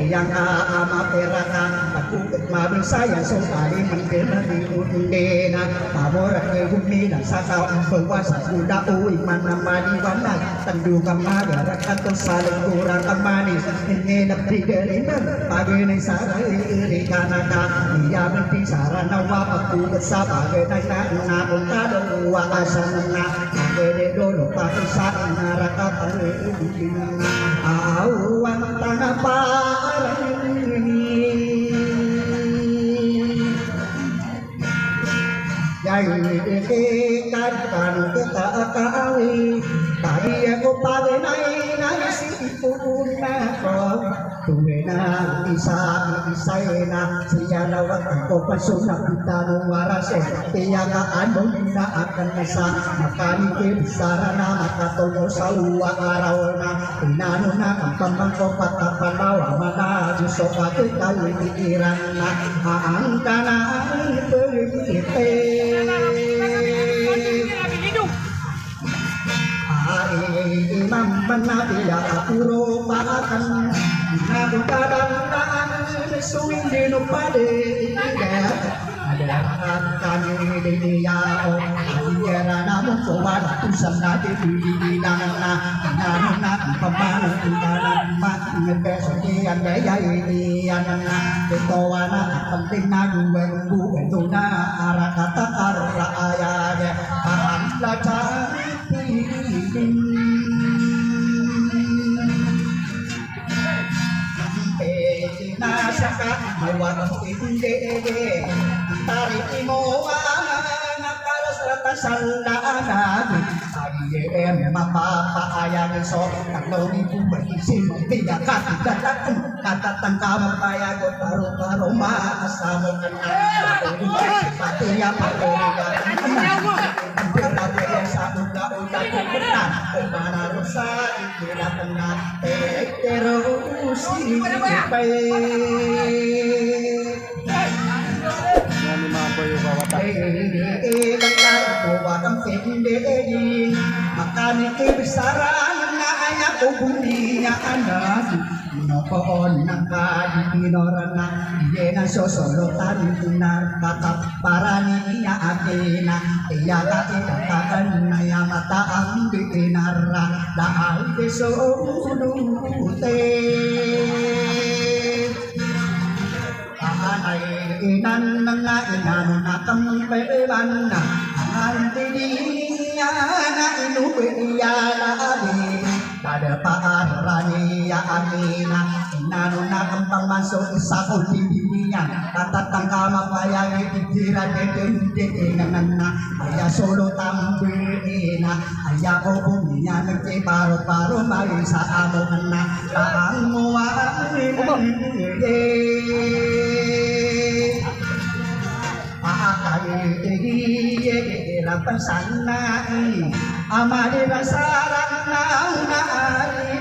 yang ama peraka aku mabil saya sokali mengenali undena pamorak bumi dan sakau berwasa sudah iman namani wanda tendu kamara atau saling kurang manis ini lebih dari pagi sarai iri kanaka dia mesti sarana waktu sebagai nana untado wa asana agede dulu pakai sarana raka pare awan tanah ikan kita kawin tadi aku pada naik si puna kau tuena isa sejarah waktu pasuna kita waras tiada anu akan bisa makan sarana maka tomo sawa arawana inanuna kampang kopat pandawa mana jusoka kita pikiran angkana berite imam benabiya puro makan nabi kadang suing dino pade ada kami dia akhirnya namun sobat tusan nadi di nana pemana tinggalan mak ngebesokian daya ini nana betowana penting nagu benduna arah kata arah ayah ahan laca nasaka mawar inde tarik imoa nakalas rata saldana ayem mapa ayang so kalau ibu berisi tidak kata tangkap kaya baru masamu pati ya mana rusak tidak kena terus makan itu besaran hanya kubunya anak nokoon nangka di norana yena sosolotan tunar kata paraniya akena iya katakan naya mata ang dikinara dahil besolute anay inan nga inan nakampelan na ang tiniya na inupiya na abi pada paaraniya amina inano na ang pamasok sa kuliniya katatang kamapayang itira dedeng na aya solo tambina aya ko bumiya nagkiparo-paro mali sa amo na taang muwaan Lapan sana amali rasaran na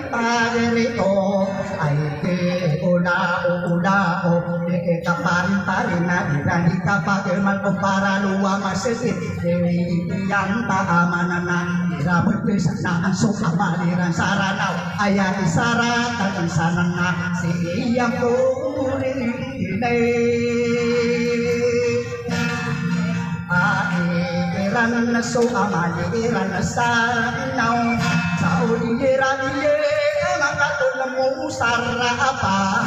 paderito ay una kaparin na irani kapagirman ko para luwa masesit yang taamanan na irabot na so amali rasaranaw ayan isaratan sana na si iyang kurinay iran na so amali iran na sa naw sa uli iran ye makatulang mo sarapa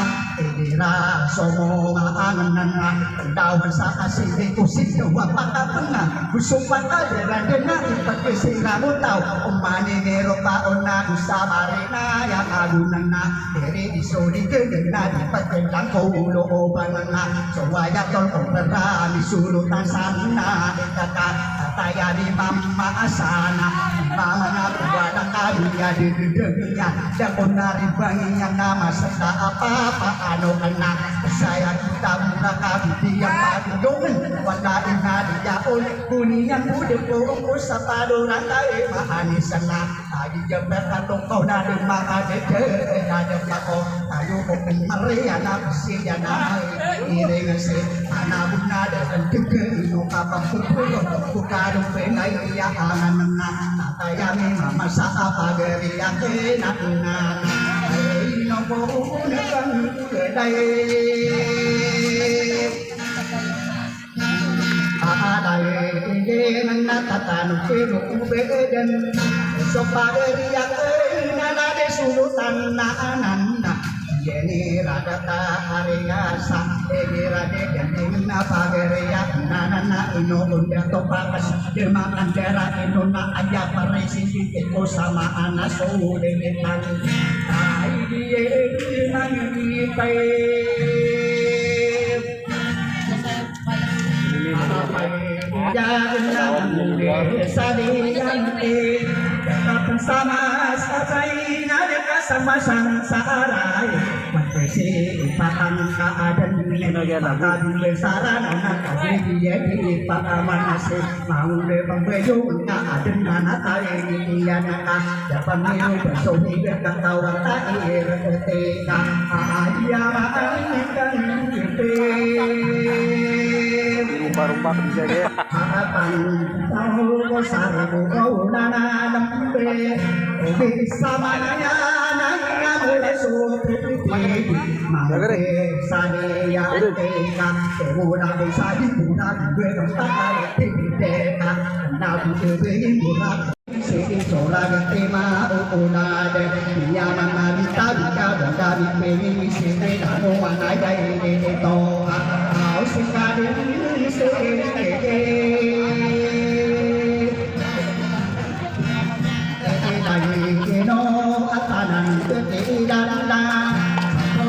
sira somo angan dawan sa kasih kusik wa pakapenga busupan adera dena ipake sira mutaw umani ngero paona usamarina ya agunana dere disodi gedena dipake langko ulo obanana sowaya tol opera disulutan sana kata kataya di mama asana mama kuada kadunya di gedenya dan onari bangi yang nama serta apa-apa anu kena saya kita buka kabiti yang padudungan wala ina diyaon kuningan budek purung sapado rantai mahani sana tadi jember katong kau nade maka dede nade mako ayo bukan maria nafsi janai iring se ana bunade dege no kapang purung bukadung penai ya angan natayami mama sa apa geri yang enak nó vô nâng ở đây đây đi nâng nát ta nụ phê nụ bế dân so ba đi yang na na de sulutan na ananda Yeni radata hariya sa egi rade jani na pagereya na na na ino undia topakas jemakan dera ino na aja parisi tiko sama ana sole netan ai die nang ipai sama sasain ada sama sangsara masih patang keadaan bakal besaran anak kaki dia di pakaman nasi mau lebang beju keadaan anak kaki dia nak dapat minum bersohi berkatawa tak ketika dia makan kita rumah-rumah bisa ya. harapan tahu sarbu kau nana lembe bisa mananya nanya boleh supriti mangke sania teka kemuda bisa dibuka gue tempat teka nabi kebein burak Sing sola tema una de ya mama ta ka da mi me si ne da no ana dai ne to au si ka de se ke no atanan te da da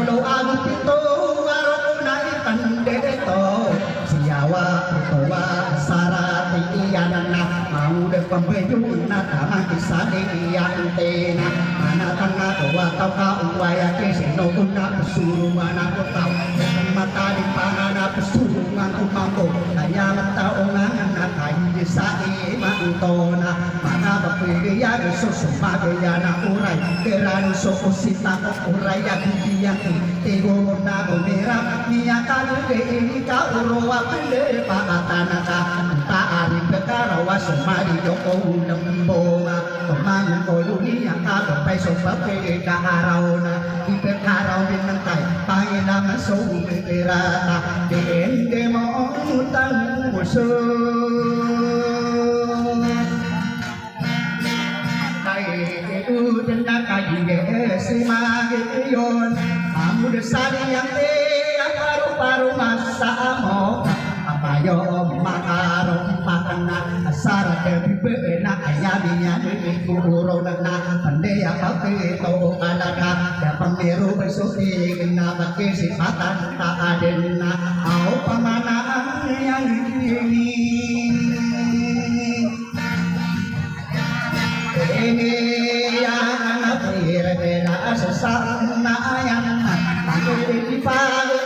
lo agu to aro nai tan de to siawa to wa sarati yanana mau de pembejun na tamang kisade yang tena mana tanga wa tau ka uwaya ke seno una pesuru mana ko tau mata di pangana pesuru ngaku mampo kaya mata ongan na kai sae mantona mana bapede ya susu ya na urai keranu so usita urai ya bibiang tego na gomera niya kalu ke ini ka urowa pele pa atanaka ta ari bekarawa somari joko lembo pemang ko dunia ka pai so pape ka arauna ipe karau binantai pangilang so berata dende mo utang musuh udan kaji simagiyon amud yang paru-paru masa mo apayo makaro makana asara debi bena ayaminya debi kuro na pandaya pakai to alaka da pamiru besuki na pakai sifatan ta adenna au pamanaan yang ini ini yang berbeda sesama yang aku dipadu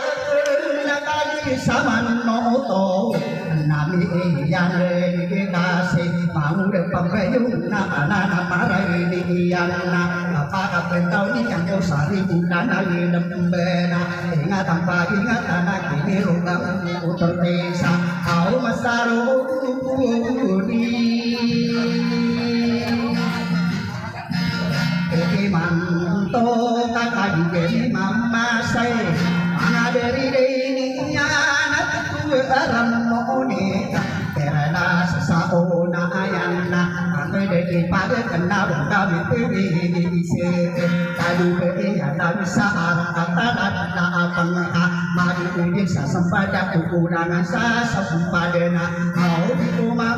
nakali sama noto nami yang dikasih mau depan payung nama marai yang apa kapentau ni yang kau sari bulan ali lembena ingat anak ini rumah utur desa kau masaru di manto kakak di mama saya mana dari ini anak tua aram noni karena sesaona ayana aku dari pada kena kami terisi kalu ya tak bisa arah kata dan abang mari udin sa sempada kekurangan sa sempadana kau di rumah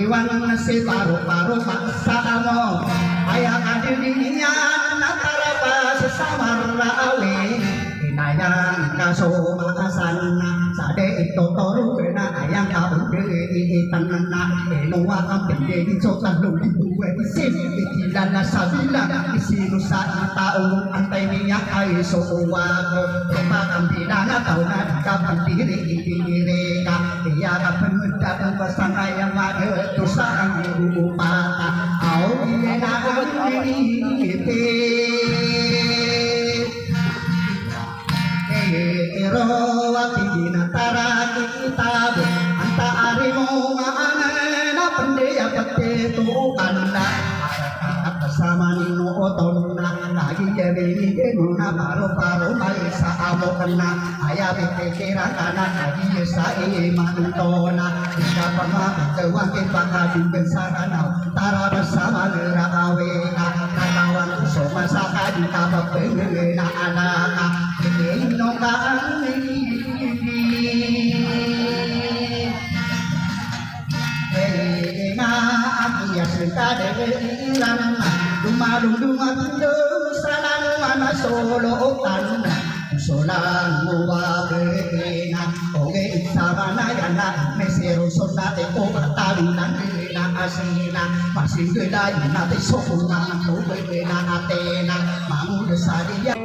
iwan si paru-paru maksa mo ayang adilinya natarapa sesama rawe inayang kasumasan sade ito toru na ayang kaunde itanana enuwa ang pindedi so talong ibuwe isin itilala sa bila isino sa tao antay niya ay suuwago kapag bilana tao na kapantiri ipinire ka iya kapengedak ang pasangayang mageto sa ang upata au ina ang inipi Ero wati natara kita anta arimo maana pendeya pete tu kanda bersama nino otonna lagi jadi nuna paru-paru maisa amo kena ayah pikira kana lagi sai mantona kita pernah kewang kita juga sarana tara bersama nerawe kawan soma saka di kapal pengena anak ino kami ya sekade ilang dumalung-dumal salang mana solo tan solang muwabena oge isabana yana mesero sonate ko talunan na asina masing geda yana te sokuna no bena atena mangu desari